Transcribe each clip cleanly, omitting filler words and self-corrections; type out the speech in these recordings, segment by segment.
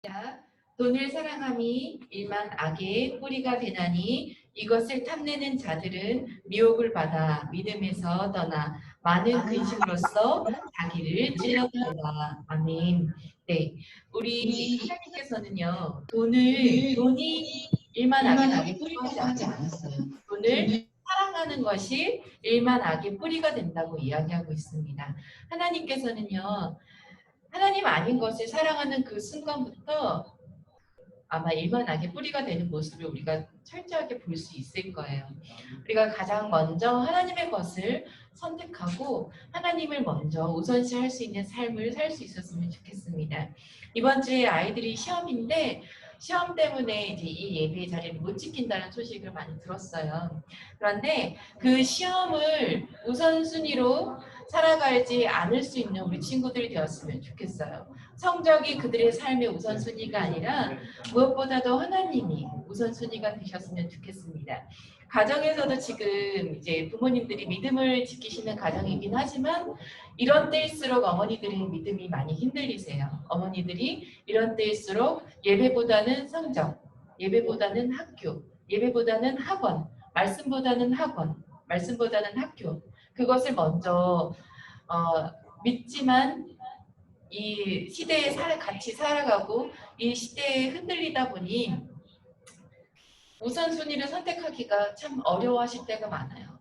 자, 돈을 사랑함이 일만 악의 뿌리가 되나니 이것을 탐내는 자들은 미혹을 받아 믿음에서 떠나 많은 근심으로써 자기를 찔렀도다. 아멘. 네, 우리 하나님께서는요, 돈이 일만 악의 뿌리라고 하지 않았어요. 돈을 사랑하는 것이 일만 악의 뿌리가 된다고 이야기하고 있습니다. 하나님께서는요, 하나님 아닌 것을 사랑하는 그 순간부터 아마 일만 악의 뿌리가 되는 모습을 우리가 철저하게 볼 수 있을 거예요. 우리가 가장 먼저 하나님의 것을 선택하고 하나님을 먼저 우선시할 수 있는 삶을 살 수 있었으면 좋겠습니다. 이번 주에 아이들이 시험인데 시험 때문에 이제 이 예배 자리를 못 지킨다는 소식을 많이 들었어요. 그런데 그 시험을 우선순위로 살아가지 않을 수 있는 우리 친구들이 되었으면 좋겠어요. 성적이 그들의 삶의 우선순위가 아니라 무엇보다도 하나님이 우선순위가 되셨으면 좋겠습니다. 가정에서도 지금 이제 부모님들이 믿음을 지키시는 가정이긴 하지만 이런 때일수록 어머니들의 믿음이 많이 흔들리세요. 어머니들이 이런 때일수록 예배보다는 성적, 예배보다는 학교, 예배보다는 학원, 말씀보다는 학원, 말씀보다는 학교 그것을 먼저 믿지만 이 시대에 같이 살아가고 이 시대에 흔들리다 보니 우선순위를 선택하기가 참 어려워하실 때가 많아요.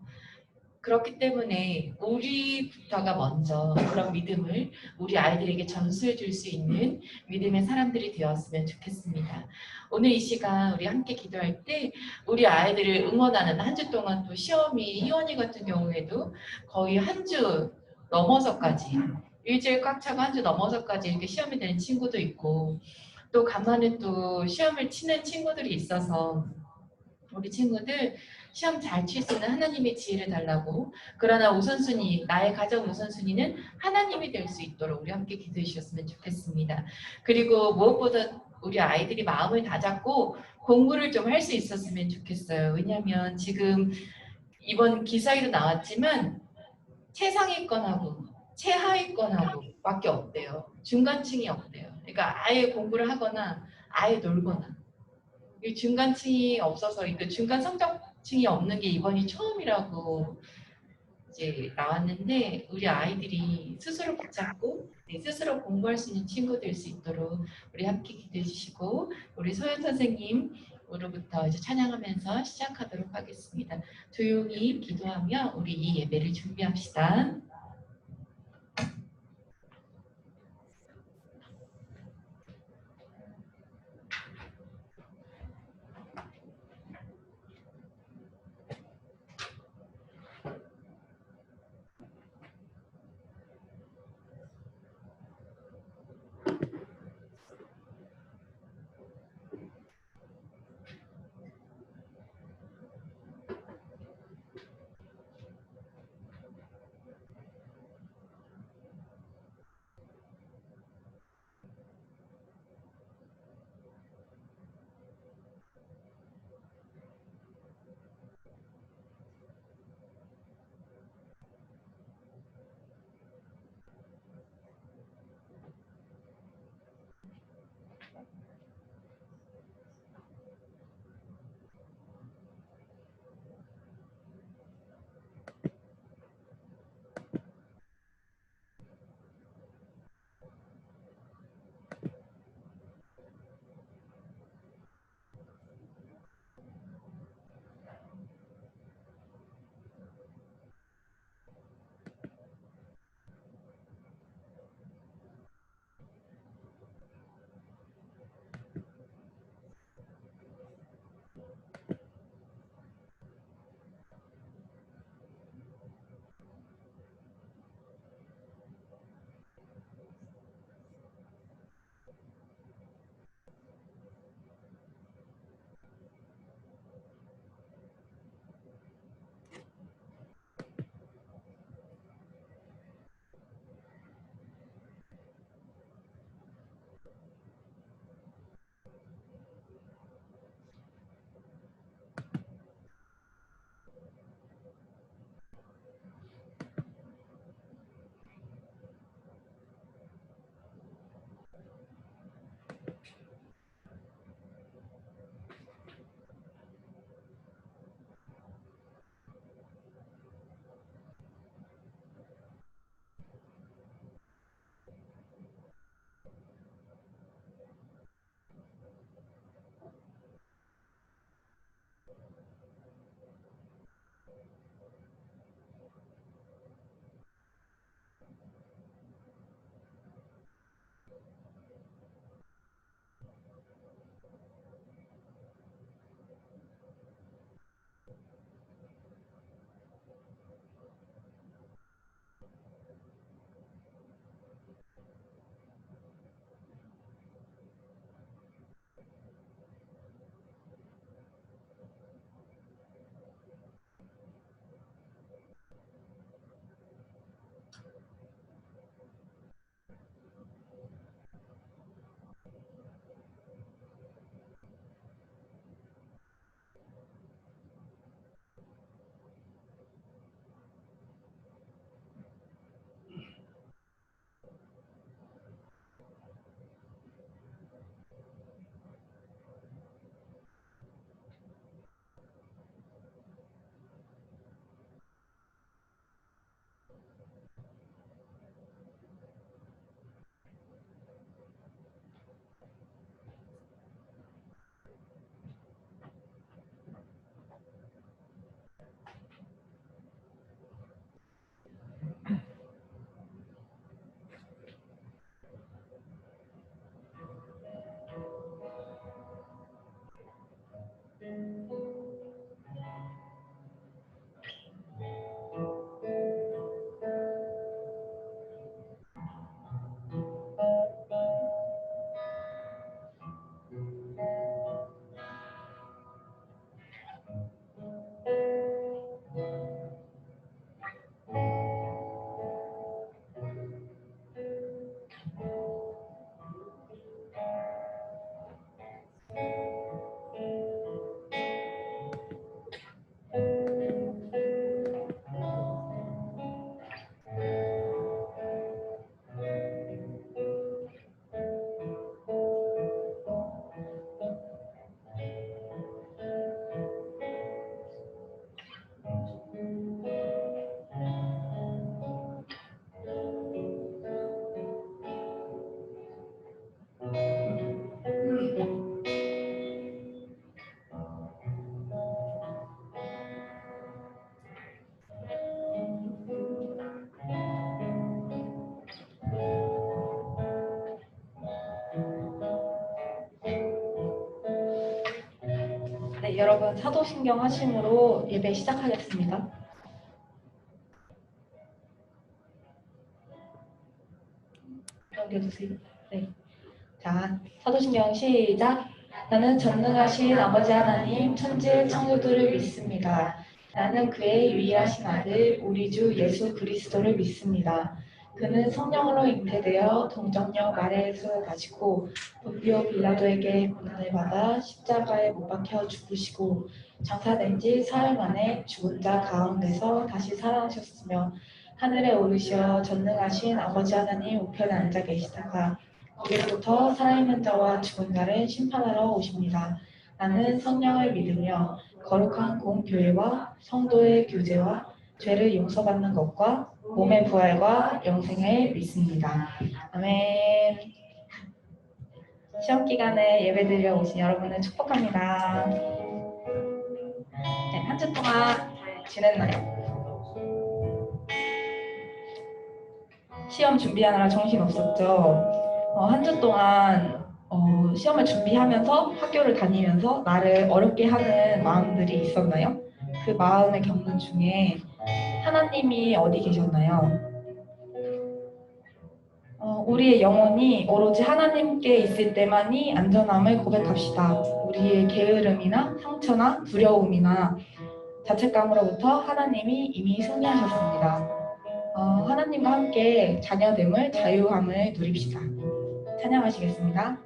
그렇기 때문에 우리부터가 먼저 그런 믿음을 우리 아이들에게 전수해 줄 수 있는 믿음의 사람들이 되었으면 좋겠습니다. 오늘 이 시간 우리 함께 기도할 때 우리 아이들을 응원하는 한 주 동안 또 시험이 희원이 같은 경우에도 거의 한 주 넘어서까지 일주일 꽉 차고 한 주 넘어서까지 이렇게 시험이 되는 친구도 있고 또 간만에 또 시험을 치는 친구들이 있어서 우리 친구들 시험 잘 칠 수 있는 하나님의 지혜를 달라고 그러나 우선순위 나의 가장 우선순위는 하나님이 될 수 있도록 우리 함께 기도해 주셨으면 좋겠습니다. 그리고 무엇보다 우리 아이들이 마음을 다잡고 공부를 좀 할 수 있었으면 좋겠어요. 왜냐하면 지금 이번 기사에도 나왔지만 최상위권하고 최하위권하고 밖에 없대요. 중간층이 없대요. 그러니까 아예 공부를 하거나 아예 놀거나 이 중간층이 없어서 그 중간 성적층이 없는 게 이번이 처음이라고 이제 나왔는데 우리 아이들이 스스로 붙잡고 스스로 공부할 수 있는 친구 될 수 있도록 우리 함께 기도해 주시고 우리 소연 선생님으로부터 이제 찬양하면서 시작하도록 하겠습니다. 조용히 기도하며 우리 이 예배를 준비합시다. 여러분 사도신경 하심으로 예배 시작하겠습니다. 넘겨주세요. 네. 자, 사도신경 시작. 나는 전능하신 아버지 하나님 천지 창조주를 믿습니다. 나는 그의 유일하신 아들 우리 주 예수 그리스도를 믿습니다. 그는 성령으로 잉태되어 동정녀 마리아에서 나시고 본디오 빌라도에게 고난을 받아 십자가에 못 박혀 죽으시고 장사된 지 사흘 만에 죽은 자 가운데서 다시 살아나셨으며 하늘에 오르시어 전능하신 아버지 하나님 우편에 앉아 계시다가 이제부터 살아있는 자와 죽은 자를 심판하러 오십니다. 나는 성령을 믿으며 거룩한 공교회와 성도의 교제와 죄를 용서받는 것과 몸의 부활과 영생을 믿습니다. 아멘. 시험 기간에 예배드리러 오신 여러분을 축복합니다. 네, 한 주 동안 잘 지냈나요? 시험 준비하느라 정신 없었죠? 한 주 동안 시험을 준비하면서 학교를 다니면서 나를 어렵게 하는 마음들이 있었나요? 그 마음을 겪는 중에 하나님이 어디 계셨나요? 우리의 영혼이 오로지 하나님께 있을 때만이 안전함을 고백합시다. 우리의 게으름이나 상처나 두려움이나 자책감으로부터 하나님이 이미 승리하셨습니다. 하나님과 함께 자녀됨을 자유함을 누립시다. 찬양하시겠습니다.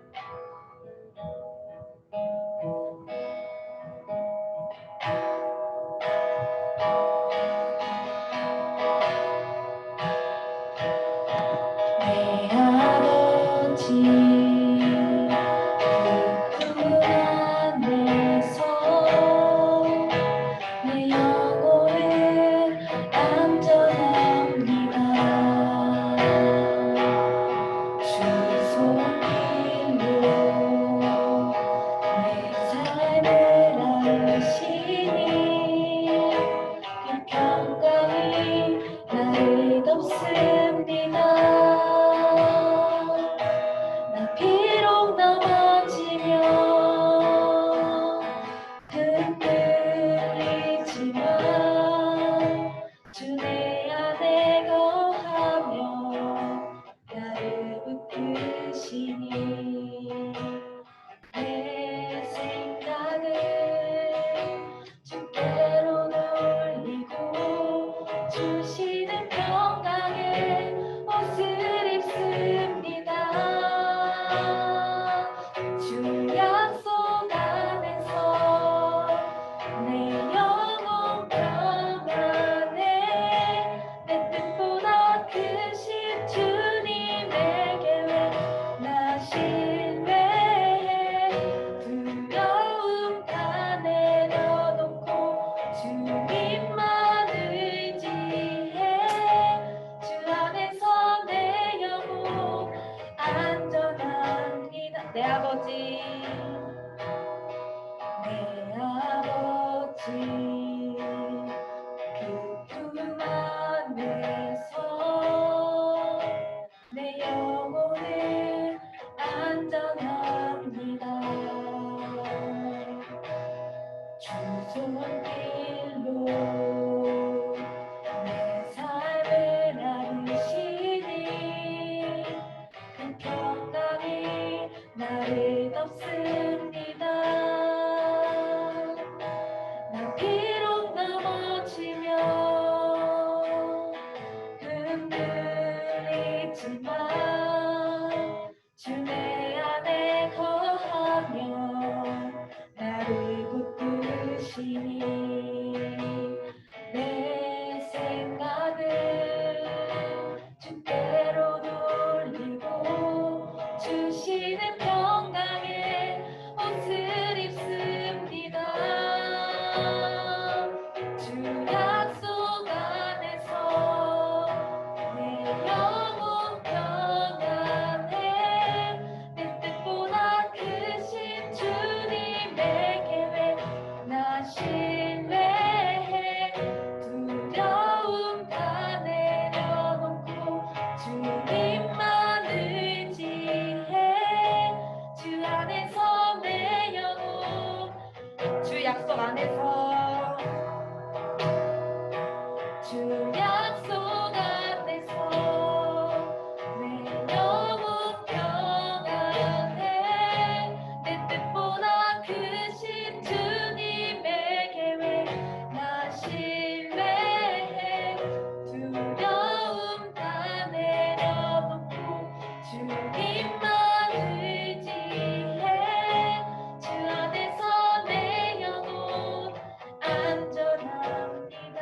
내 아버지 내 아버지 그 품 안에서 내 영혼을 안전합니다. 주 손길로 내 삶을 나누시니 그 평강이 나를 덮습니다. 나 비록 넘어지며 흔들리지만 주 내 안에 거하며 나를 붙드시니 내 생각을 주께로 돌리고 주시는 평강의 옷을 입습니다. 주 약속 안에서 내 영혼 평안해 내 뜻보다 크신 주님의 계획 나 신뢰해 두려움 다 내려놓고 주님만 의지해 주 안에서 내 영혼 주 약속 안에서 주 약속 안에서 내 영혼 평안해 내 뜻보다 크신 주님의 계획 나 신뢰해 두려움 다 내려놓고 주님만 의지해 주 안에서 내 영혼 안전합니다.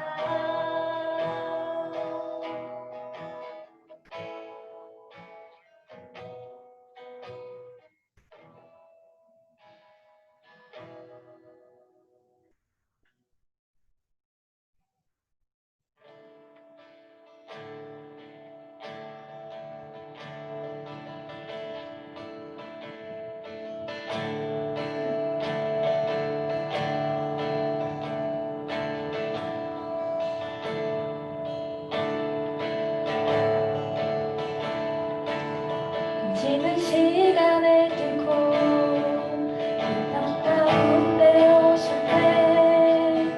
지는 시간을 뚫고 땅 가운데 오셨네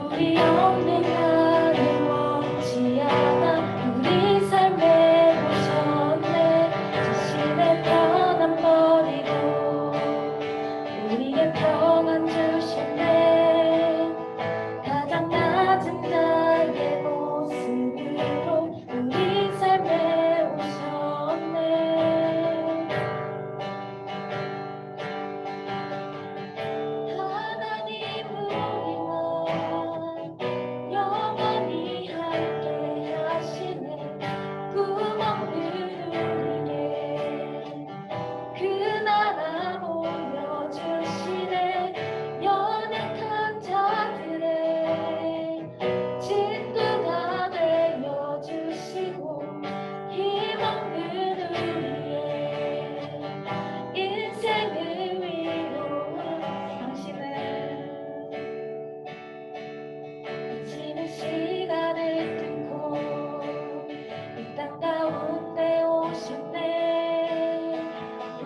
우리 없는 나를 원치 않아 우리 삶에 오셨네 자신의 편안 버리고 우리의 평안 주셨네 가장 낮은 자의 모습으로 우리 삶에 오셨네 하나님 우리와 영원히 함께 하시네 꿈 없는 우리에게 그 나라 보여주시네 연약한 자들의 친구가 되어주시고 힘없는 우리의 인생을 위로한 당신은 지는 시간을 뚫고 이 땅 가운데 오셨네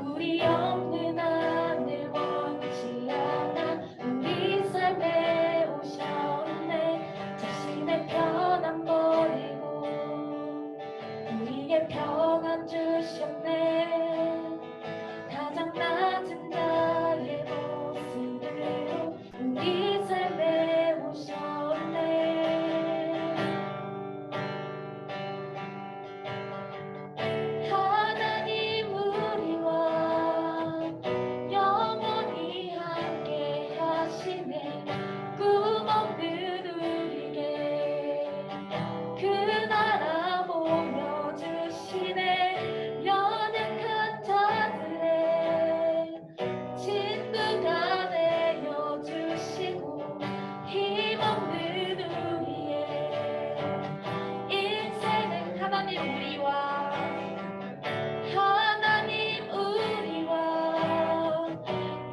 우리 없는 하늘 원치 않아 우리 삶에 오셨네 자신의 편안 버리고 우리의 평안 주셨네 가장 낮은 자의 모습으로 우리 삶에 오셨네 하나님 우리와 영원히 함께 하시네 꿈 없는 우리에게 그 나라 보여주시네 연약한 자들의 친구가 되어주시고 힘없는 우리의 인생은 하나님 우리와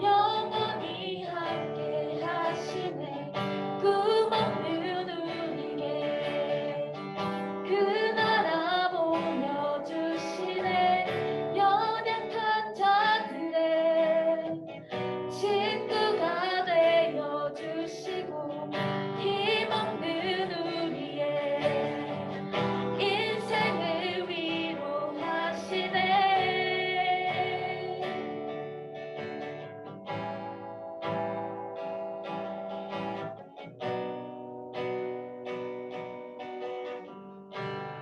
영원히 함께 하시네 꿈 없는 우리에게 그 나라 보여주시네 연약한 자들의 친구가 되어주시고 힘없는 우리의 인생을 위로하시네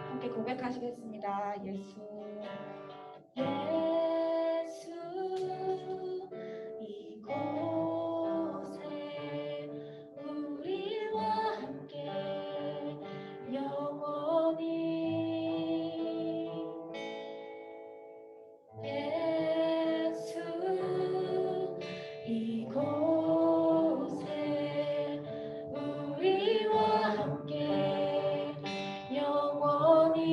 함께 고백하시겠습니다. 예수 이곳에 우리와 함께 영원히 예수 이곳에 우리와 함께 영원히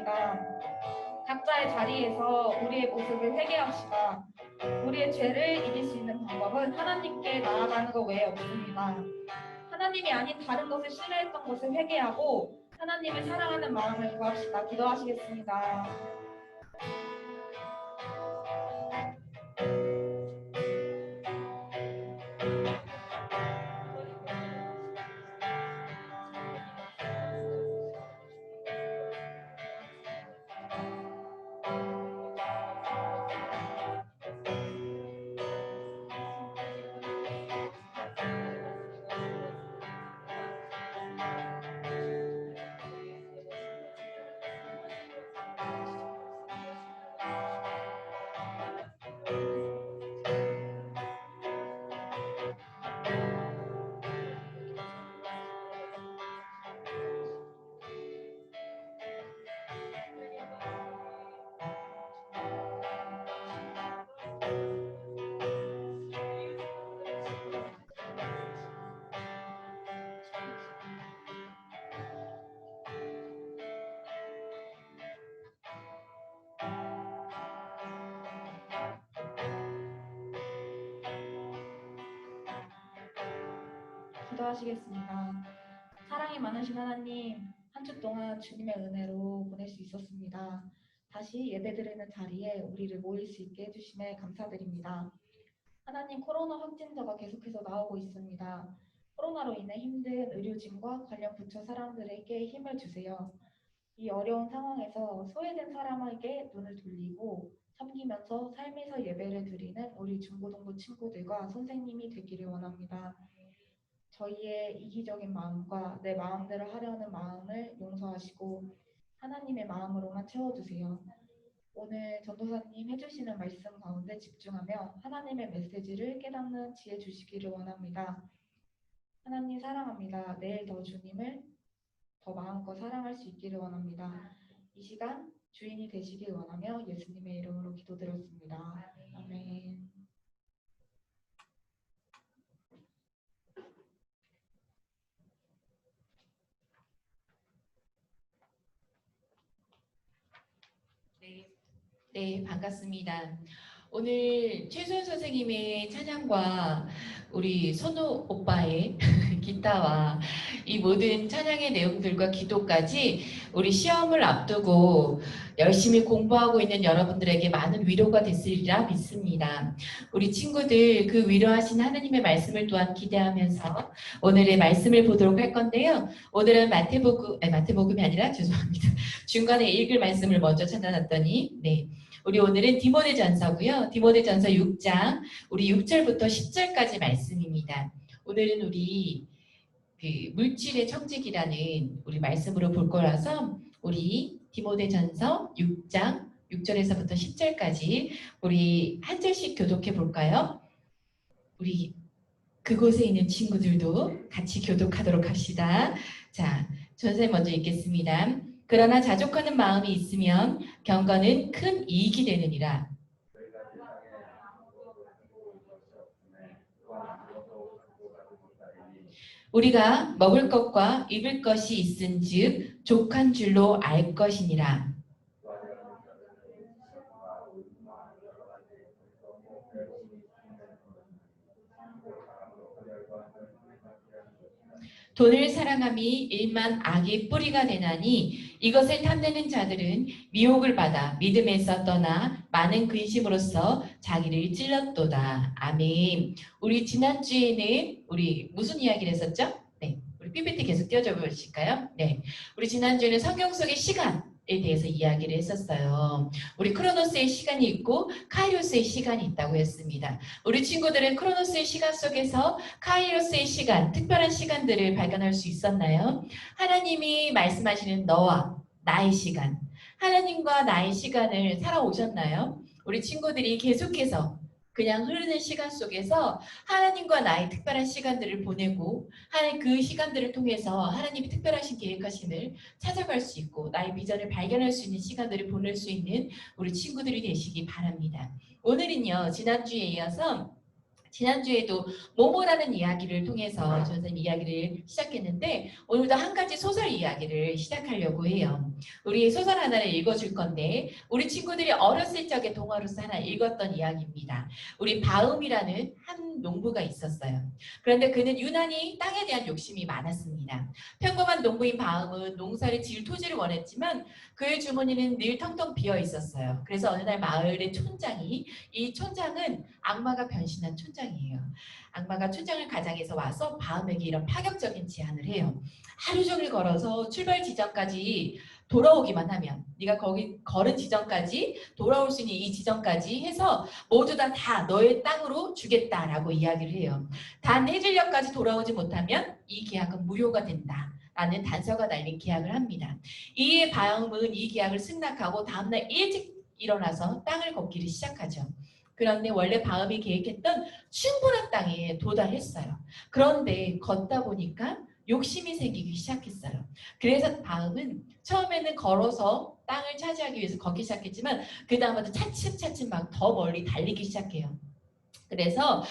있습니다. 각자의 자리에서 우리의 모습을 회개합시다. 우리의 죄를 이길 수 있는 방법은 하나님께 나아가는 것 외에 없습니다. 하나님이 아닌 다른 것을 신뢰했던 것을 회개하고 하나님을 사랑하는 마음을 구합시다. 기도하시겠습니다. 기도하시겠습니다. 사랑이 많으신 하나님, 한 주 동안 주님의 은혜로 보낼 수 있었습니다. 다시 예배드리는 자리에 우리를 모일 수 있게 해주심에 감사드립니다. 하나님, 코로나 확진자가 계속해서 나오고 있습니다. 코로나로 인해 힘든 의료진과 관련 부처 사람들에게 힘을 주세요. 이 어려운 상황에서 소외된 사람에게 눈을 돌리고 섬기면서 삶에서 예배를 드리는 우리 중고등부 친구들과 선생님이 되기를 원합니다. 저희의 이기적인 마음과 내 마음대로 하려는 마음을 용서하시고 하나님의 마음으로만 채워주세요. 오늘 전도사님 해주시는 말씀 가운데 집중하며 하나님의 메시지를 깨닫는 지혜 주시기를 원합니다. 하나님 사랑합니다. 내일 더 주님을 더 마음껏 사랑할 수 있기를 원합니다. 이 시간 주인이 되시길 원하며 예수님의 이름으로 기도드렸습니다. 아멘. 네, 반갑습니다. 오늘 최소연 선생님의 찬양과 우리 선우 오빠의 기타와 이 모든 찬양의 내용들과 기도까지 우리 시험을 앞두고 열심히 공부하고 있는 여러분들에게 많은 위로가 됐으리라 믿습니다. 우리 친구들 그 위로하신 하나님의 말씀을 또한 기대하면서 오늘의 말씀을 보도록 할 건데요. 오늘은 마태복음이 아니라 죄송합니다. 중간에 읽을 말씀을 먼저 찾아놨더니 우리 오늘은 디모데전서고요. 디모데전서 6장 우리 6절부터 10절까지 말씀입니다. 오늘은 우리 그 물질의 청직이라는 우리 말씀으로 볼 거라서 우리 디모데전서 6장 6절에서부터 10절까지 우리 한 절씩 교독해 볼까요? 우리 그곳에 있는 친구들도 같이 교독하도록 합시다. 자, 선생님 먼저 읽겠습니다. 그러나 자족하는 마음이 있으면 경건은 큰 이익이 되느니라. 우리가 먹을 것과 입을 것이 있은즉 족한 줄로 알 것이니라. 돈을 사랑함이 일만 악의 뿌리가 되나니 이것을 탐내는 자들은 미혹을 받아 믿음에서 떠나 많은 근심으로써 자기를 찔렀도다. 아멘. 우리 지난주에는 우리 무슨 이야기를 했었죠? 네, 우리 PPT 계속 띄워줘 보실까요? 네, 우리 지난주에는 성경 속의 시간에 대해서 이야기를 했었어요. 우리 크로노스의 시간이 있고 카이로스의 시간이 있다고 했습니다. 우리 친구들은 크로노스의 시간 속에서 카이로스의 시간, 특별한 시간들을 발견할 수 있었나요? 하나님이 말씀하시는 너와 나의 시간, 하나님과 나의 시간을 살아오셨나요? 우리 친구들이 계속해서 그냥 흐르는 시간 속에서 하나님과 나의 특별한 시간들을 보내고 하나님 그 시간들을 통해서 하나님이 특별하신 계획하심을 찾아갈 수 있고 나의 비전을 발견할 수 있는 시간들을 보낼 수 있는 우리 친구들이 되시기 바랍니다. 오늘은요, 지난주에 이어서 지난주에도 모모라는 이야기를 통해서 전선생님 이야기를 시작했는데 오늘도 한 가지 소설 이야기를 시작하려고 해요. 우리 소설 하나를 읽어줄 건데 우리 친구들이 어렸을 적에 동화로서 하나 읽었던 이야기입니다. 우리 바음이라는 한 농부가 있었어요. 그런데 그는 유난히 땅에 대한 욕심이 많았습니다. 평범한 농부인 바음은 농사를 지을 토지를 원했지만 그의 주머니는 늘 텅텅 비어 있었어요. 그래서 어느 날 마을의 촌장이 이 촌장은 악마가 변신한 촌장이에요. 악마가 촌장을 가장해서 와서 바음에게 이런 파격적인 제안을 해요. 하루 종일 걸어서 출발 지점까지 돌아오기만 하면 네가 거기 걸은 지점까지 돌아올 수 있는 이 지점까지 해서 모두 다 너의 땅으로 주겠다라고 이야기를 해요. 단 해질녘까지 돌아오지 못하면 이 계약은 무효가 된다. 라는 단서가 달린 계약을 합니다. 이에 바음은 이 계약을 승낙하고 다음날 일찍 일어나서 땅을 걷기를 시작하죠. 그런데 원래 바음이 계획했던 충분한 땅에 도달했어요. 그런데 걷다 보니까 욕심이 생기기 시작했어요. 그래서 바음은 처음에는 걸어서 땅을 차지하기 위해서 걷기 시작했지만 그 다음부터 차츰차츰 막 더 멀리 달리기 시작해요. 그래서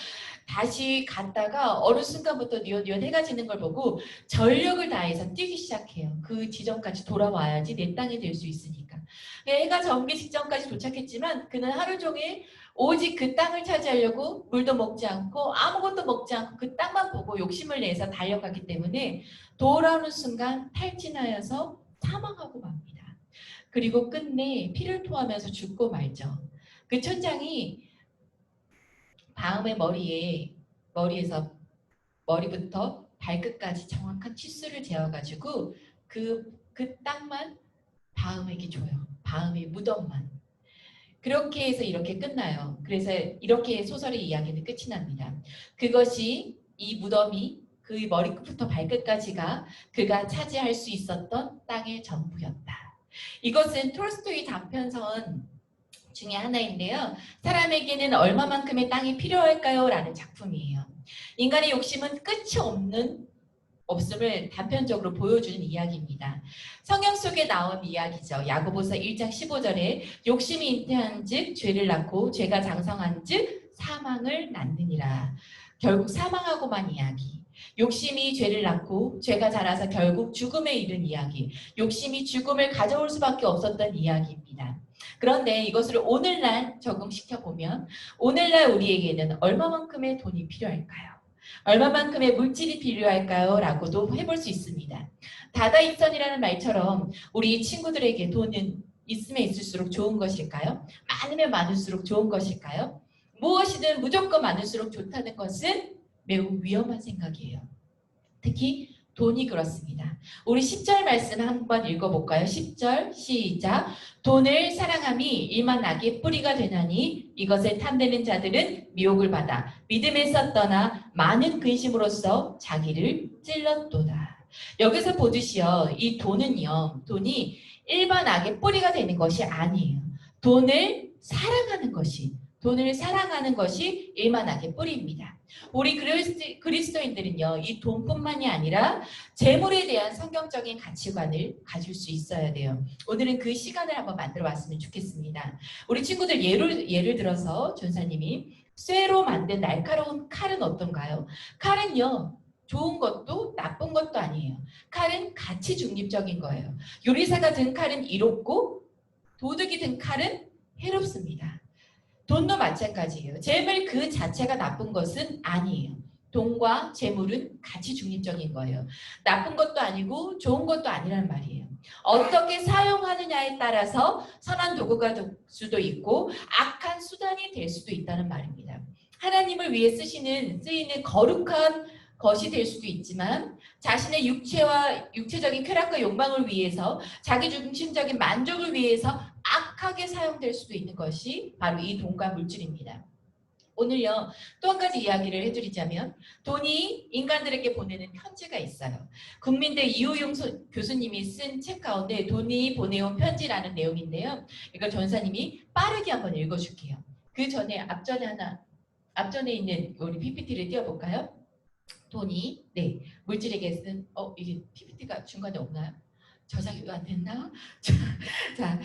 다시 갔다가 어느 순간부터 뉘엿뉘엿 해가 지는 걸 보고 전력을 다해서 뛰기 시작해요. 그 지점까지 돌아와야지 내 땅이 될 수 있으니까. 해가 저무기 직전까지 도착했지만 그는 하루 종일 오직 그 땅을 차지하려고 물도 먹지 않고 아무것도 먹지 않고 그 땅만 보고 욕심을 내서 달려갔기 때문에 돌아오는 순간 탈진하여서 사망하고 맙니다. 그리고 끝내 피를 토하면서 죽고 말죠. 그 촌장이 바음의 머리에서 머리부터 발끝까지 정확한 치수를 재어가지고 그 땅만 바음에게 줘요. 바음의 무덤만. 그렇게 해서 이렇게 끝나요. 그래서 이렇게 소설의 이야기는 끝이 납니다. 그것이 이 무덤이 그 머리끝부터 발끝까지가 그가 차지할 수 있었던 땅의 전부였다. 이것은 톨스토이 단편선 중에 하나인데요. 사람에게는 얼마만큼의 땅이 필요할까요? 라는 작품이에요. 인간의 욕심은 끝이 없음을 단편적으로 보여주는 이야기입니다. 성경 속에 나온 이야기죠. 야고보서 1장 15절에 욕심이 잉태한 즉 죄를 낳고 죄가 장성한 즉 사망을 낳느니라. 결국 사망하고만 이야기. 욕심이 죄를 낳고 죄가 자라서 결국 죽음에 이른 이야기. 욕심이 죽음을 가져올 수밖에 없었던 이야기입니다. 그런데 이것을 오늘날 적용시켜보면 오늘날 우리에게는 얼마만큼의 돈이 필요할까요? 얼마만큼의 물질이 필요할까요? 라고도 해볼 수 있습니다. 다다익선이라는 말처럼 우리 친구들에게 돈은 있으면 있을수록 좋은 것일까요? 많으면 많을수록 좋은 것일까요? 무엇이든 무조건 많을수록 좋다는 것은 매우 위험한 생각이에요. 특히 돈이 그렇습니다. 우리 10절 말씀 한번 읽어볼까요? 10절 시작. 돈을 사랑함이 일만 악의 뿌리가 되나니 이것을 탐내는 자들은 미혹을 받아 믿음에서 떠나 많은 근심으로써 자기를 찔렀도다. 여기서 보듯이요. 이 돈이 일반 악의 뿌리가 되는 것이 아니에요. 돈을 사랑하는 것이 일만 악의 뿌리입니다. 우리 그리스도인들은요, 이 돈뿐만이 아니라 재물에 대한 성경적인 가치관을 가질 수 있어야 돼요. 오늘은 그 시간을 한번 만들어 봤으면 좋겠습니다. 우리 친구들 예를 들어서 전사님이 쇠로 만든 날카로운 칼은 어떤가요? 칼은요, 좋은 것도 나쁜 것도 아니에요. 칼은 가치 중립적인 거예요. 요리사가 든 칼은 이롭고 도둑이 든 칼은 해롭습니다. 돈도 마찬가지예요. 재물 그 자체가 나쁜 것은 아니에요. 돈과 재물은 가치 중립적인 거예요. 나쁜 것도 아니고 좋은 것도 아니란 말이에요. 어떻게 사용하느냐에 따라서 선한 도구가 될 수도 있고 악한 수단이 될 수도 있다는 말입니다. 하나님을 위해 쓰이는 거룩한 것이 될 수도 있지만 자신의 육체적인 쾌락과 욕망을 위해서 자기 중심적인 만족을 위해서 악하게 사용될 수도 있는 것이 바로 이 돈과 물질입니다. 오늘요, 또 한 가지 이야기를 해드리자면 돈이 인간들에게 보내는 편지가 있어요. 국민대 이호용 교수님이 쓴 책 가운데 돈이 보내온 편지라는 내용인데요. 이걸 전사님이 빠르게 한번 읽어줄게요. 그 전에 앞전에 있는 우리 PPT를 띄워볼까요? 돈이 물질에게 쓴 이게 PPT가 중간에 없나요? 저장이 왜 안 됐나? 자,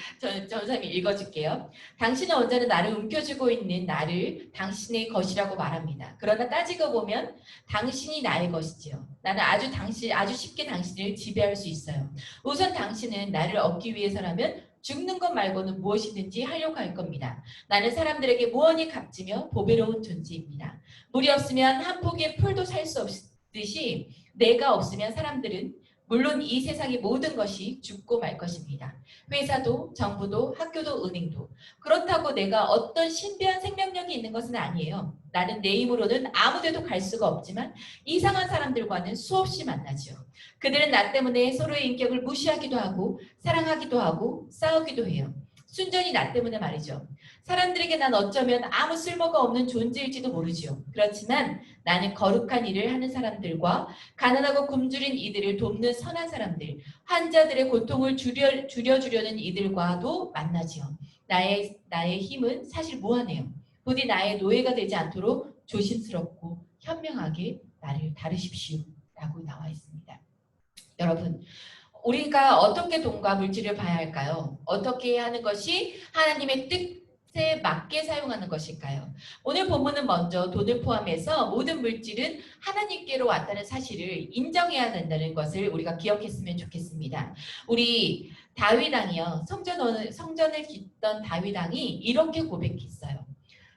전사님이 읽어줄게요. 당신은 언제나 나를 움켜쥐고 있는 나를 당신의 것이라고 말합니다. 그러나 따지고 보면 당신이 나의 것이지요. 나는 아주 쉽게 당신을 지배할 수 있어요. 우선 당신은 나를 얻기 위해서라면 죽는 것 말고는 무엇이든지 하려고 할 겁니다. 나는 사람들에게 무언히 값지며 보배로운 존재입니다. 물이 없으면 한 포기의 풀도 살 수 없듯이 내가 없으면 사람들은 물론 이 세상의 모든 것이 죽고 말 것입니다. 회사도, 정부도, 학교도, 은행도. 그렇다고 내가 어떤 신비한 생명력이 있는 것은 아니에요. 나는 내 힘으로는 아무 데도 갈 수가 없지만 이상한 사람들과는 수없이 만나죠. 그들은 나 때문에 서로의 인격을 무시하기도 하고 사랑하기도 하고 싸우기도 해요. 순전히 나 때문에 말이죠. 사람들에게 난 어쩌면 아무 쓸모가 없는 존재일지도 모르죠. 그렇지만 나는 거룩한 일을 하는 사람들과 가난하고 굶주린 이들을 돕는 선한 사람들, 환자들의 고통을 줄여주려는 이들과도 만나지요. 나의 힘은 사실 무한해요. 부디 나의 노예가 되지 않도록 조심스럽고 현명하게 나를 다루십시오. 라고 나와 있습니다. 여러분, 우리가 어떻게 돈과 물질을 봐야 할까요? 어떻게 하는 것이 하나님의 뜻에 맞게 사용하는 것일까요? 오늘 본문은 먼저 돈을 포함해서 모든 물질은 하나님께로 왔다는 사실을 인정해야 된다는 것을 우리가 기억했으면 좋겠습니다. 우리 다윗 왕이요. 성전을 짓던 다윗 왕이 이렇게 고백했어요.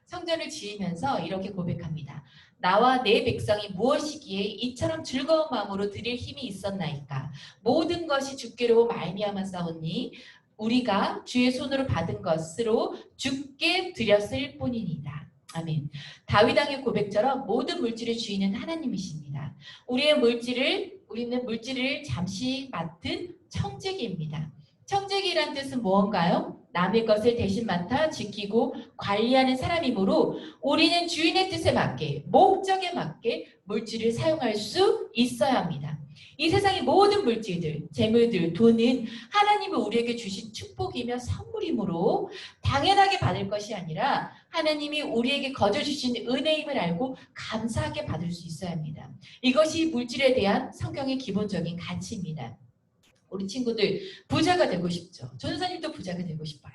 성전을 지으면서 이렇게 고백합니다. 나와 내 백성이 무엇이기에 이처럼 즐거운 마음으로 드릴 힘이 있었나이까. 모든 것이 주께로 말미암아 싸우니 우리가 주의 손으로 받은 것으로 주께 드렸을 뿐이니이다. 아멘. 다윗 왕의 고백처럼 모든 물질의 주인은 하나님이십니다. 우리는 물질을 잠시 맡은 청지기입니다. 청지기란 뜻은 무언가요? 남의 것을 대신 맡아 지키고 관리하는 사람이므로 우리는 주인의 뜻에 맞게, 목적에 맞게 물질을 사용할 수 있어야 합니다. 이 세상의 모든 물질들, 재물들, 돈은 하나님이 우리에게 주신 축복이며 선물이므로 당연하게 받을 것이 아니라 하나님이 우리에게 거저 주신 은혜임을 알고 감사하게 받을 수 있어야 합니다. 이것이 물질에 대한 성경의 기본적인 가치입니다. 우리 친구들 부자가 되고 싶죠. 전도사님도 부자가 되고 싶어요.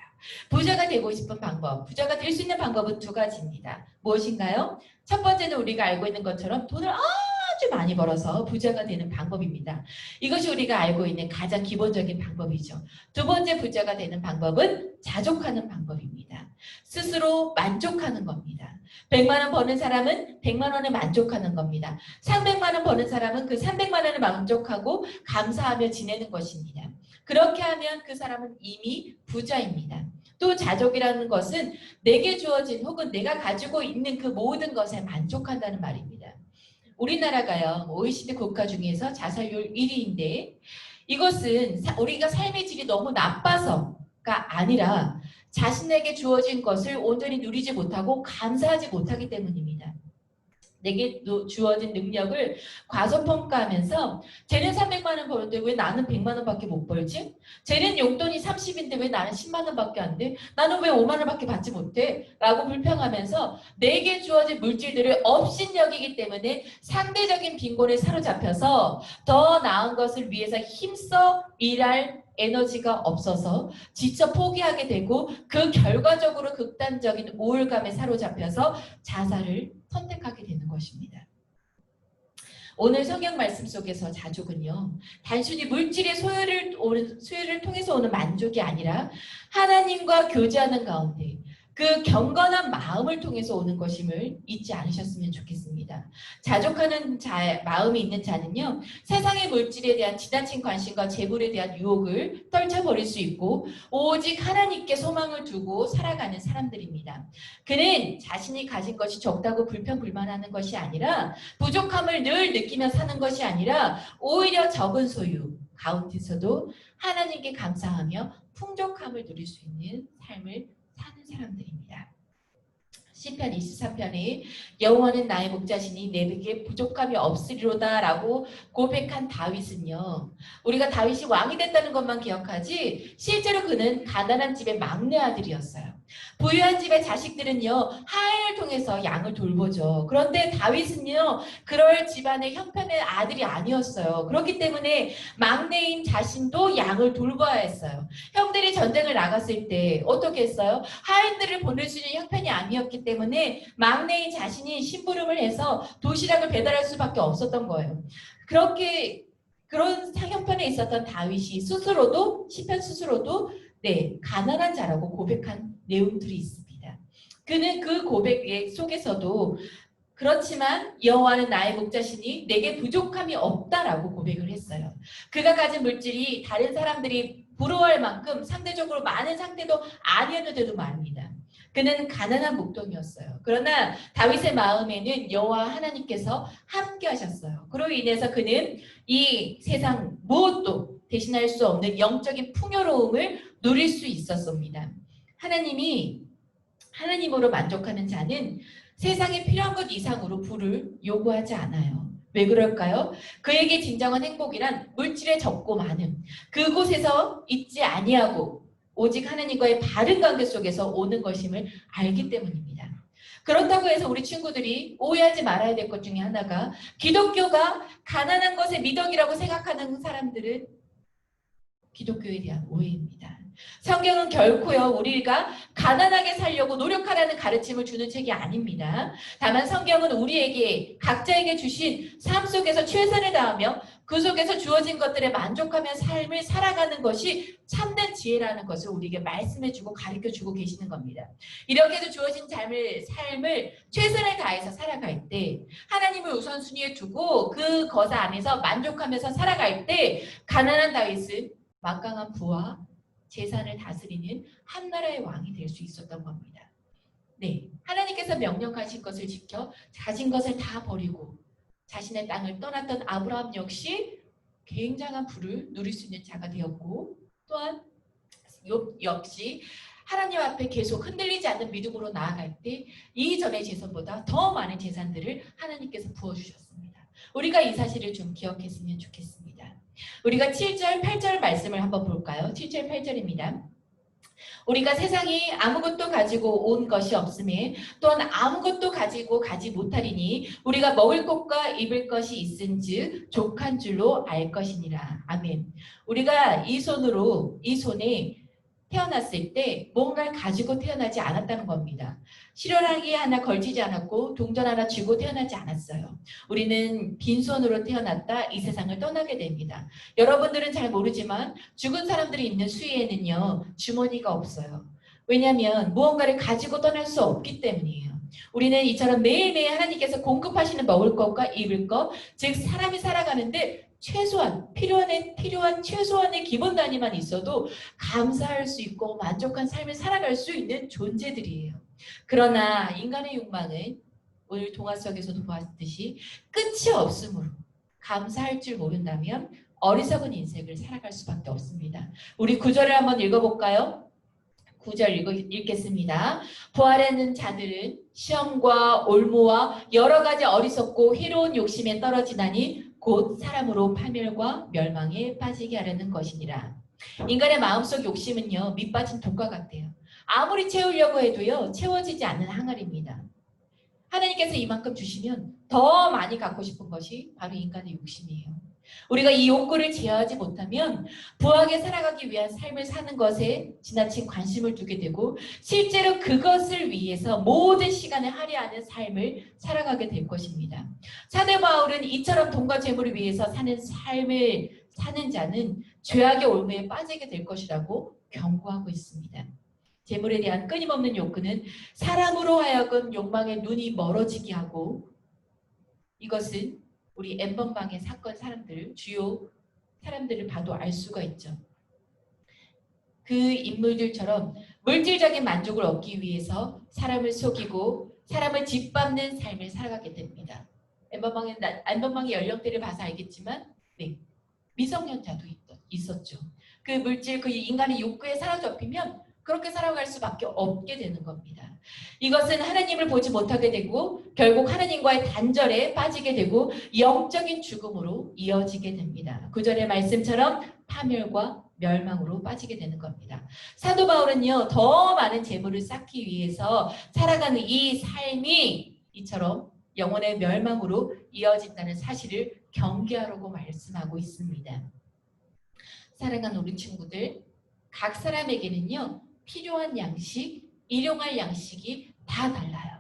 부자가 되고 싶은 방법, 부자가 될 수 있는 방법은 두 가지입니다. 무엇인가요? 첫 번째는 우리가 알고 있는 것처럼 돈을 아주 많이 벌어서 부자가 되는 방법입니다. 이것이 우리가 알고 있는 가장 기본적인 방법이죠. 두 번째 부자가 되는 방법은 자족하는 방법입니다. 스스로 만족하는 겁니다. 100만 원 버는 사람은 100만 원에 만족하는 겁니다. 300만 원 버는 사람은 그 300만 원을 만족하고 감사하며 지내는 것입니다. 그렇게 하면 그 사람은 이미 부자입니다. 또 자족이라는 것은 내게 주어진 혹은 내가 가지고 있는 그 모든 것에 만족한다는 말입니다. 우리나라가요, OECD 국가 중에서 자살률 1위인데 이것은 우리가 삶의 질이 너무 나빠서가 아니라 자신에게 주어진 것을 온전히 누리지 못하고 감사하지 못하기 때문입니다. 내게 주어진 능력을 과소평가하면서 쟤는 300만 원 버는데 왜 나는 100만 원밖에 못 벌지? 쟤는 용돈이 30인데 왜 나는 10만 원밖에 안 돼? 나는 왜 5만 원밖에 받지 못해? 라고 불평하면서 내게 주어진 물질들을 업신여기기 때문에 상대적인 빈곤에 사로잡혀서 더 나은 것을 위해서 힘써 일할 에너지가 없어서 지쳐 포기하게 되고 그 결과적으로 극단적인 우울감에 사로잡혀서 자살을 선택하게 되는 것입니다. 오늘 성경 말씀 속에서 자족은요, 단순히 물질의 소유를 통해서 오는 만족이 아니라 하나님과 교제하는 가운데 그 경건한 마음을 통해서 오는 것임을 잊지 않으셨으면 좋겠습니다. 자족하는 마음이 있는 자는요, 세상의 물질에 대한 지나친 관심과 재물에 대한 유혹을 떨쳐버릴 수 있고 오직 하나님께 소망을 두고 살아가는 사람들입니다. 그는 자신이 가진 것이 적다고 불평불만하는 것이 아니라 부족함을 늘 느끼며 사는 것이 아니라 오히려 적은 소유 가운데서도 하나님께 감사하며 풍족함을 누릴 수 있는 삶을 사는 사람들입니다. 시편 24편에 여호와는 나의 목자시니 내게 부족함이 없으리로다 라고 고백한 다윗은요, 우리가 다윗이 왕이 됐다는 것만 기억하지 실제로 그는 가난한 집의 막내 아들이었어요. 부유한 집의 자식들은요, 하인을 통해서 양을 돌보죠. 그런데 다윗은요, 그럴 집안의 형편의 아들이 아니었어요. 그렇기 때문에 막내인 자신도 양을 돌봐야 했어요. 형들이 전쟁을 나갔을 때 어떻게 했어요? 하인들을 보낼 수 있는 형편이 아니었기 때문에 막내인 자신이 심부름을 해서 도시락을 배달할 수밖에 없었던 거예요. 그런 형편에 있었던 다윗이 스스로도 시편 스스로도 가난한 자라고 고백한 내용들이 있습니다. 그는 그 고백 속에서도 그렇지만 여호와는 나의 목자시니 내게 부족함이 없다라고 고백을 했어요. 그가 가진 물질이 다른 사람들이 부러워할 만큼 상대적으로 많은 상태도 아니었는데도 말입니다. 그는 가난한 목동이었어요. 그러나 다윗의 마음에는 여호와 하나님께서 함께 하셨어요. 그로 인해서 그는 이 세상 무엇도 대신할 수 없는 영적인 풍요로움을 누릴 수 있었습니다. 하나님으로 만족하는 자는 세상에 필요한 것 이상으로 부를 요구하지 않아요. 왜 그럴까요? 그에게 진정한 행복이란 물질의 적고 많음, 그곳에서 있지 아니하고 오직 하나님과의 바른 관계 속에서 오는 것임을 알기 때문입니다. 그렇다고 해서 우리 친구들이 오해하지 말아야 될 것 중에 하나가, 기독교가 가난한 것의 미덕이라고 생각하는 사람들은 기독교에 대한 오해입니다. 성경은 결코요, 우리가 가난하게 살려고 노력하라는 가르침을 주는 책이 아닙니다. 다만 성경은 우리에게 각자에게 주신 삶 속에서 최선을 다하며 그 속에서 주어진 것들에 만족하며 삶을 살아가는 것이 참된 지혜라는 것을 우리에게 말씀해주고 가르쳐주고 계시는 겁니다. 이렇게 해서 주어진 삶을 최선을 다해서 살아갈 때, 하나님을 우선순위에 두고 그것 안에서 만족하면서 살아갈 때, 가난한 다윗은 막강한 부와 재산을 다스리는 한 나라의 왕이 될 수 있었던 겁니다. 하나님께서 명령하신 것을 지켜 가진 것을 다 버리고 자신의 땅을 떠났던 아브라함 역시 굉장한 부를 누릴 수 있는 자가 되었고, 또한 욥 역시 하나님 앞에 계속 흔들리지 않는 믿음으로 나아갈 때 이전의 재산보다 더 많은 재산들을 하나님께서 부어주셨습니다. 우리가 이 사실을 좀 기억했으면 좋겠습니다. 우리가 7절, 8절 말씀을 한번 볼까요? 7절, 8절입니다. 우리가 세상에 아무것도 가지고 온 것이 없음에 또한 아무것도 가지고 가지 못하리니 우리가 먹을 것과 입을 것이 있은즉 족한 줄로 알 것이니라. 아멘. 우리가 이 손에 태어났을 때 뭔가를 가지고 태어나지 않았다는 겁니다. 실효라기 하나 걸치지 않았고 동전 하나 쥐고 태어나지 않았어요. 우리는 빈손으로 태어났다 이 세상을 떠나게 됩니다. 여러분들은 잘 모르지만 죽은 사람들이 있는 수위에는요, 주머니가 없어요. 왜냐하면 무언가를 가지고 떠날 수 없기 때문이에요. 우리는 이처럼 매일매일 하나님께서 공급하시는 먹을 것과 입을 것, 즉 사람이 살아가는데 최소한 필요한 최소한의 기본 단위만 있어도 감사할 수 있고 만족한 삶을 살아갈 수 있는 존재들이에요. 그러나 인간의 욕망은 오늘 동화 속에서도 보았듯이 끝이 없으므로 감사할 줄 모른다면 어리석은 인생을 살아갈 수밖에 없습니다. 우리 9절을 한번 읽어볼까요? 9절 읽겠습니다. 부활하는 자들은 시험과 올무와 여러 가지 어리석고 해로운 욕심에 떨어지나니 곧 사람으로 파멸과 멸망에 빠지게 하려는 것이니라. 인간의 마음속 욕심은요, 밑빠진 독과 같아요. 아무리 채우려고 해도요, 채워지지 않는 항아리입니다. 하나님께서 이만큼 주시면 더 많이 갖고 싶은 것이 바로 인간의 욕심이에요. 우리가 이 욕구를 제어하지 못하면 부하게 살아가기 위한 삶을 사는 것에 지나친 관심을 두게 되고 실제로 그것을 위해서 모든 시간을 할애하는 삶을 살아가게 될 것입니다. 사도 바울은 이처럼 돈과 재물을 위해서 사는 삶을 사는 자는 죄악의 올무에 빠지게 될 것이라고 경고하고 있습니다. 재물에 대한 끊임없는 욕구는 사람으로 하여금 욕망의 눈이 멀어지게 하고, 이것은 우리 엠번방의 사건 주요 사람들을 봐도 알 수가 있죠. 그 인물들처럼 물질적인 만족을 얻기 위해서 사람을 속이고 사람을 짓밟는 삶을 살아가게 됩니다. 엠번방의 연령대를 봐서 알겠지만 미성년자도 있었죠. 그 물질, 그 인간의 욕구에 사로잡히면 그렇게 살아갈 수밖에 없게 되는 겁니다. 이것은 하나님을 보지 못하게 되고 결국 하나님과의 단절에 빠지게 되고 영적인 죽음으로 이어지게 됩니다. 9절의 말씀처럼 파멸과 멸망으로 빠지게 되는 겁니다. 사도 바울은요, 더 많은 재물을 쌓기 위해서 살아가는 이 삶이 이처럼 영혼의 멸망으로 이어진다는 사실을 경계하라고 말씀하고 있습니다. 사랑하는 우리 친구들, 각 사람에게는요, 필요한 양식, 일용할 양식이 다 달라요.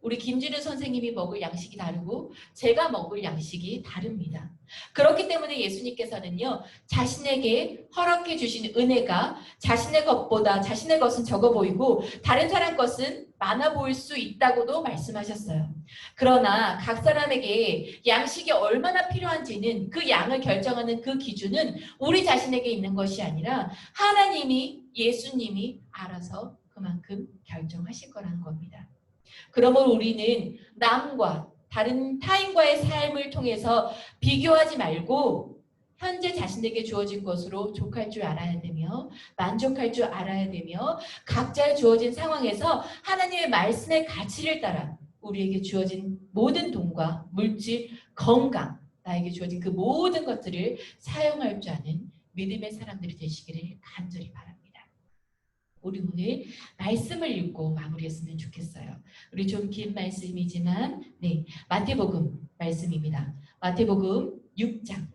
우리 김진우 선생님이 먹을 양식이 다르고 제가 먹을 양식이 다릅니다. 그렇기 때문에 예수님께서는요, 자신에게 허락해 주신 은혜가 자신의 것은 적어 보이고 다른 사람 것은 많아 보일 수 있다고도 말씀하셨어요. 그러나 각 사람에게 양식이 얼마나 필요한지는 그 양을 결정하는 그 기준은 우리 자신에게 있는 것이 아니라 하나님이, 예수님이 알아서 그만큼 결정하실 거라는 겁니다. 그러므로 우리는 남과 다른 타인과의 삶을 통해서 비교하지 말고 현재 자신에게 주어진 것으로 족할 줄 알아야 되며 만족할 줄 알아야 되며 각자의 주어진 상황에서 하나님의 말씀의 가치를 따라 우리에게 주어진 모든 돈과 물질, 건강, 나에게 주어진 그 모든 것들을 사용할 줄 아는 믿음의 사람들이 되시기를 간절히 바랍니다. 우리 오늘 말씀을 읽고 마무리했으면 좋겠어요. 우리 좀 긴 말씀이지만 마태복음 말씀입니다. 마태복음 6장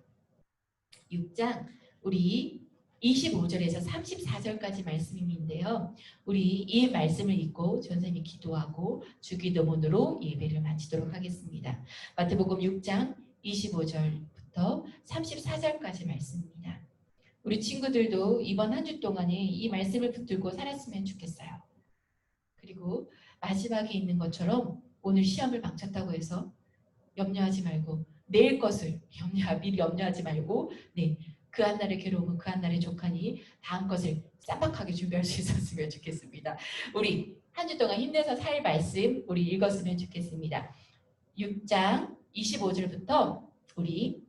우리 25절에서 34절까지 말씀인데요. 우리 이 말씀을 읽고 전사님이 기도하고 주기도문으로 예배를 마치도록 하겠습니다. 마태복음 6장 25절부터 34절까지 말씀입니다. 우리 친구들도 이번 한 주 동안에 이 말씀을 붙들고 살았으면 좋겠어요. 그리고 마지막에 있는 것처럼 오늘 시험을 망쳤다고 해서 염려하지 말고 내일 것을 미리 염려하지 말고 그 한날의 괴로움은 그 한날의 족하니 다음 것을 쌈박하게 준비할 수 있었으면 좋겠습니다. 우리 한 주 동안 힘내서 살 말씀 우리 읽었으면 좋겠습니다. 6장 25절부터 우리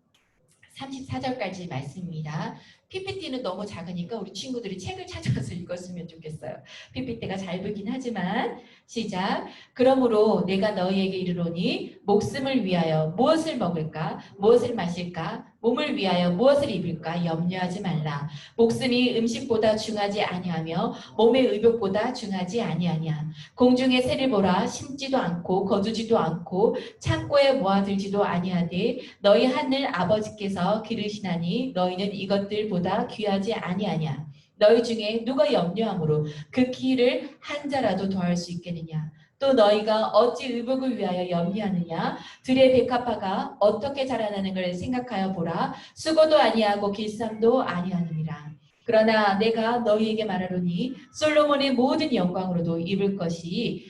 34절까지 말씀입니다. PPT는 너무 작으니까 우리 친구들이 책을 찾아서 읽었으면 좋겠어요. PPT가 짧긴 하지만 시작. 그러므로 내가 너희에게 이르노니 목숨을 위하여 무엇을 먹을까 무엇을 마실까 몸을 위하여 무엇을 입을까 염려하지 말라. 목숨이 음식보다 중하지 아니하며 몸의 의복보다 중하지 아니하냐. 공중의 새를 보라. 심지도 않고 거두지도 않고 창고에 모아들지도 아니하되 너희 하늘 아버지께서 기르시나니 너희는 이것들보다 귀하지 아니하냐. 너희 중에 누가 염려함으로 그 키를 한 자라도 더할 수 있겠느냐. 또 너희가 어찌 의복을 위하여 염려하느냐. 들의 백합화가 어떻게 자라나는 걸 생각하여 보라. 수고도 아니하고 길쌈도 아니하느니라. 그러나 내가 너희에게 말하노니 솔로몬의 모든 영광으로도 입을 것이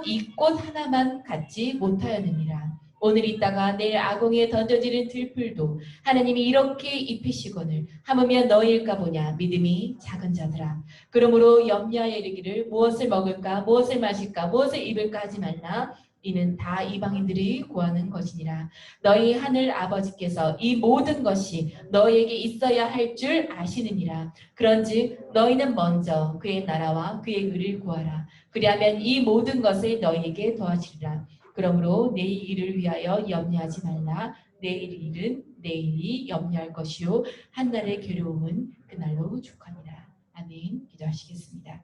이 꽃 하나만 갖지 못하였느니라. 오늘 있다가 내일 아궁이에 던져지는 들풀도 하나님이 이렇게 입히시거늘 하물며 너희일까 보냐. 믿음이 작은 자들아. 그러므로 염려하여 이르기를 무엇을 먹을까 무엇을 마실까 무엇을 입을까 하지 말라. 이는 다 이방인들이 구하는 것이니라. 너희 하늘 아버지께서 이 모든 것이 너희에게 있어야 할 줄 아시느니라. 그런즉 너희는 먼저 그의 나라와 그의 의를 구하라. 그리하면 이 모든 것을 너희에게 더하시리라. 그러므로 내일 일을 위하여 염려하지 말라. 내일 일은 내일이 염려할 것이요 한날의 괴로움은 그날로 족하니라. 아멘. 기도하시겠습니다.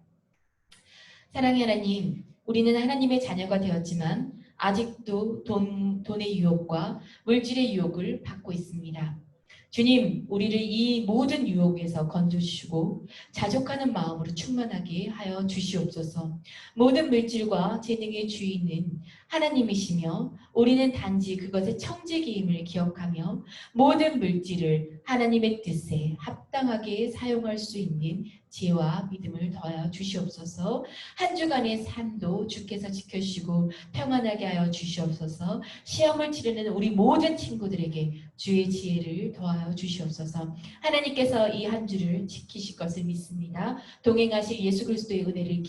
사랑의 하나님, 우리는 하나님의 자녀가 되었지만 아직도 돈의 유혹과 물질의 유혹을 받고 있습니다. 주님, 우리를 이 모든 유혹에서 건져주시고 자족하는 마음으로 충만하게 하여 주시옵소서. 모든 물질과 재능의 주인은 하나님이시며 우리는 단지 그것의 청지기임을 기억하며 모든 물질을 하나님의 뜻에 합당하게 사용할 수 있는 지혜와 믿음을 더하여 주시옵소서. 한 주간의 삶도 주께서 지켜주시고 평안하게 하여 주시옵소서. 시험을 치르는 우리 모든 친구들에게 주의 지혜를 더하여 주시옵소서. 하나님께서 이 한 주를 지키실 것을 믿습니다. 동행하실 예수 그리스도의 은혜를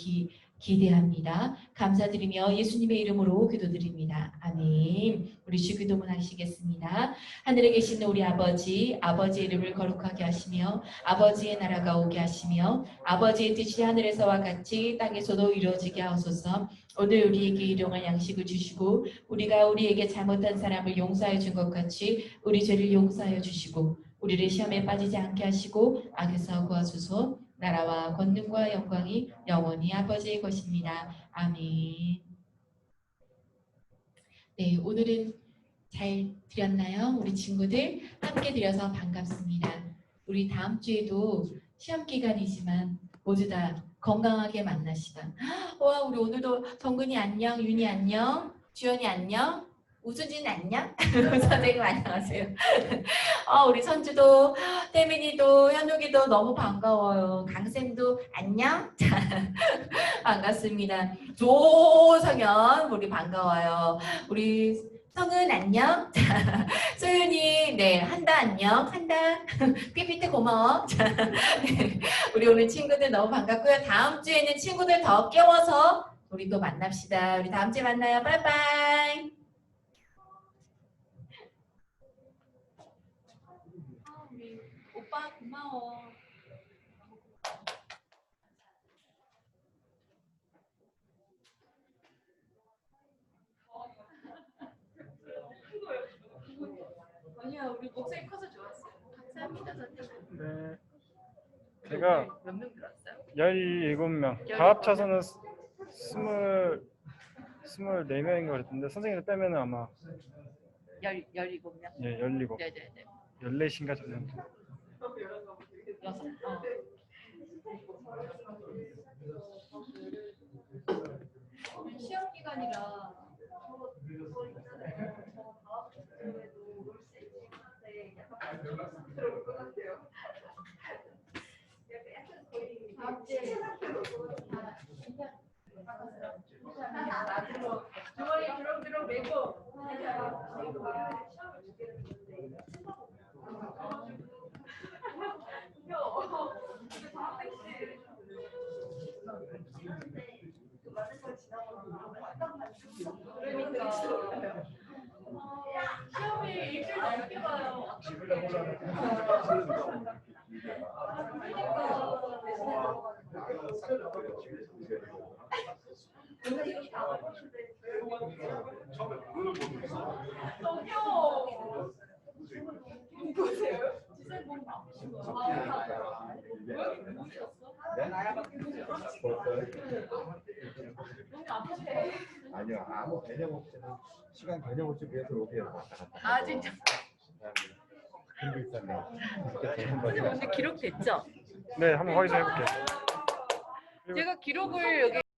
기대합니다. 감사드리며 예수님의 이름으로 기도드립니다. 아멘. 우리 주기도문 하시겠습니다. 하늘에 계시는 우리 아버지, 아버지의 이름을 거룩하게 하시며 아버지의 나라가 오게 하시며 아버지의 뜻이 하늘에서와 같이 땅에서도 이루어지게 하소서. 오늘 우리에게 일용할 양식을 주시고 우리가 우리에게 잘못한 사람을 용서해 준 것 같이 우리 죄를 용서하여 주시고 우리를 시험에 빠지지 않게 하시고 악에서 구하소서. 나라와 권능과 영광이 영원히 아버지의 것입니다. 아멘. 네, 오늘은 잘 드렸나요? 우리 친구들 함께 드려서 반갑습니다. 우리 다음 주에도 시험 기간이지만 모두 다 건강하게 만나시다. 와, 우리 오늘도 정근이 안녕, 윤이 안녕, 주연이 안녕, 우수진 안녕, 선생님 안녕하세요. 우리 선주도, 태민이도, 현욱이도 너무 반가워요. 강쌤도 안녕. 반갑습니다. 조성현 우리 반가워요. 우리 성은 안녕. 소윤이 네 한다 안녕 한다. 피피트 고마워. 네, 우리 오늘 친구들 너무 반갑고요. 다음 주에는 친구들 더 깨워서 우리 또 만납시다. 우리 다음 주에 만나요. 바이바이. 우리 오빠 고마워. 아니야, 우리 목소리 커서 좋았어요. 감사합니다, 선생님. 네, 제가 몇 명 들었어요? 17명, 다 합쳐서는 24명인가 그랬던데 선생님들 빼면은 아마 17명? 예, 17, 네네네. 14인가 저는. 여섯. 시험 기간이라 주머니 주렁주렁 메고 시험이 일주일 넘게 봐요. 아니요, 아무 개념 없이는 시간 개념 없이 위해서 오게요. 아 진짜. 그리고 있었네. 선생님 오늘 기록 됐죠? 네, 한번 확인해 볼게요. 제가 기록을 여기